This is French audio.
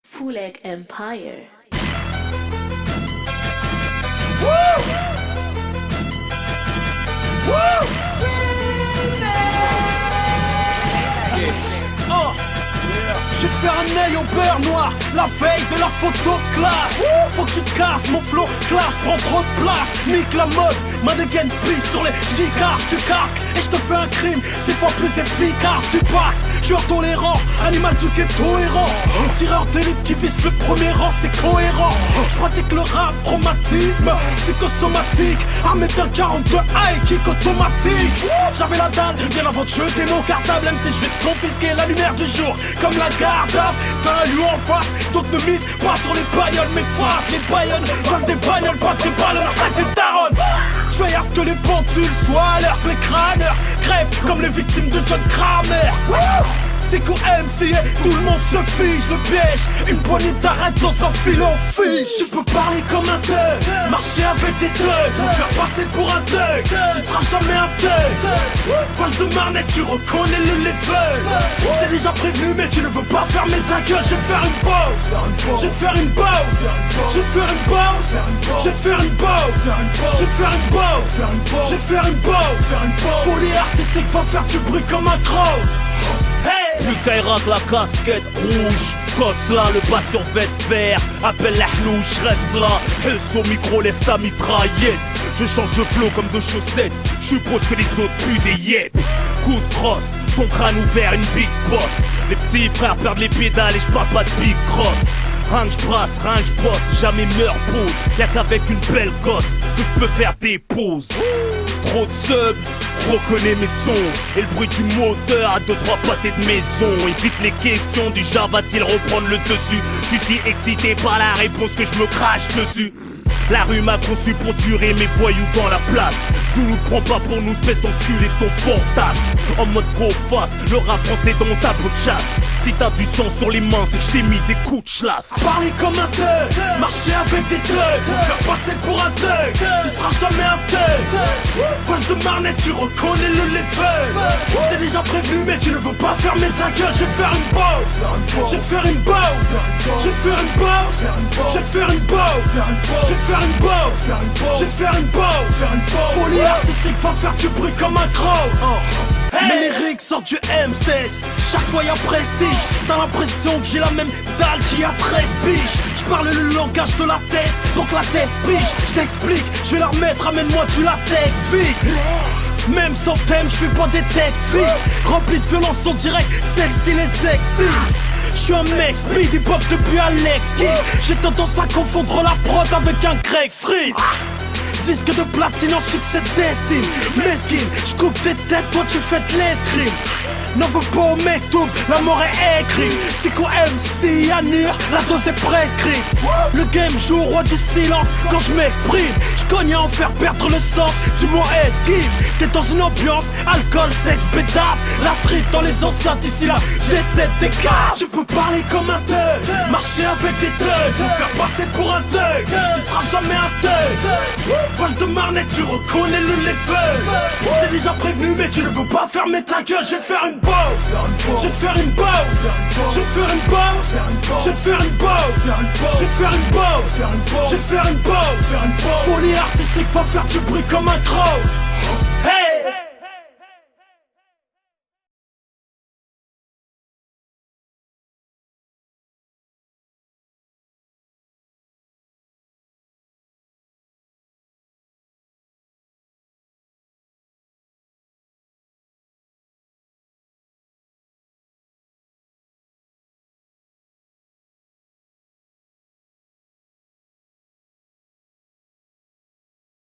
Fuleg Empire. Je vais faire un œil au beurre noir, la veille de la photo de classe. Faut que tu te casses, mon flow classe prend trop de place. Nique la mode, mannequin pisse sur les gigas. Tu casques et je te fais un crime 6 fois plus efficace. Tu pax, je suis intolérant, animal du ghetto errant. Tireur d'élite qui vise le premier rang, c'est cohérent. Je pratique le rap, traumatisme psychosomatique, armé d'un 42 high kick automatique. J'avais la dalle, bien avant de jeter mon cartable. MC, je vais te confisquer la lumière du jour comme la garde. T'as un lion en face, d'autres ne misent pas sur les bagnoles. Mais face, les baïonnes veulent des bagnoles, pas des ballons, attaque des taronnes. Je veille à ce que les pendules soient à l'heure, que les crâneurs crèvent comme les victimes de John Kramer. C'est qu'au MC, tout le monde se fiche, le piège. Une poignée d'arrêt dans un filon fiche. Je peux parler comme un thug, marcher avec des thugs, me faire passer pour un thug. Tu seras jamais un thug. Val de Marnette, tu reconnais le level. T'es déjà prévenu mais tu ne veux pas fermer ta gueule. Je vais te faire une pause, je vais te faire une pause, je vais te faire une pause, je vais te faire une pause, je vais te faire une pause, je vais te faire une pause. Folie artistique va faire du bruit comme un cross. Plus Kaira que la casquette rouge. Gosse là, le bas sur vête vert. Appelle la hlouche, reste là. Huss au micro, lève ta mitraillette. Je change de flow comme de chaussettes. Je suppose que les autres puent des yep. Coup de crosse, ton crâne ouvert, une big boss. Les petits frères perdent les pédales et je parle pas de big cross. Ring brasse, ring bosse, jamais meurs pause. Y'a qu'avec une belle gosse que je peux faire des pauses. Trop de subs, reconnais mes sons. Et le bruit du moteur à 2-3 pâtés de maison. Évite les questions du genre va-t-il reprendre le dessus. Je suis si excité par la réponse que je me crache dessus. La rue m'a conçu pour tuer mes voyous dans la place. Zoulou prends pas pour nous, espèce d'enculé ton fantasme. En mode go fast, le rap français dans ta peau de chasse. Si t'as du sang sur les mains, c'est que je t'ai mis des coups de chlasse. Parler comme un thug, marcher avec des thugs, me faire passer pour un thug. Tu seras jamais un thug. Val de Marnette, tu reconnais le level. T'es déjà prévenu mais tu ne veux pas fermer ta gueule. Je vais te faire une pause, je vais te faire une pause, je vais te faire une pause, je vais te faire une pause, je vais te faire une pause, je vais te faire une pause. Folie artistique va faire du bruit comme un cross. Mes lyrics sortent du M16, chaque fois y'a prestige. T'as l'impression que j'ai la même dalle qui a 13 piges. J'parle le langage de la thèse, donc la thèse pige. J't'explique, j'vais la remettre, amène-moi du latex vite. Même sans thème, j'fais pas des textes vite. Rempli de violence en direct, celle-ci les sexy. J'suis un mec speed hip-hop depuis Alex Kidd. J'ai tendance à confondre la prod avec un Greg Fried. Disque de platine en succès d'estime. Mesquine, j'coupe tes têtes, toi tu fais de l'escrime. N'en veux pas au mec double, la mort est écrite. C'est qu'au MC annure, la dose est prescrite. Le game joue roi du silence quand je m'exprime. J'cogne à en faire perdre le sens du mot esquive. T'es dans une ambiance, alcool, sexe, bédave. La street dans les enceintes, ici là, j'ai cette décale. Je peux parler comme un thug, marcher avec des thugs, me faire passer pour un thug. Tu seras jamais un thug. Val de Marnette, tu reconnais le level. T'es déjà prévenu mais tu ne veux pas fermer ta gueule. Je vais te faire une pause, je vais te faire une pause, je vais te faire une pause, je vais te faire une pause, je vais te faire une pause, je vais te faire une pause. Folie artistique va faire du bruit comme un cross. Hey!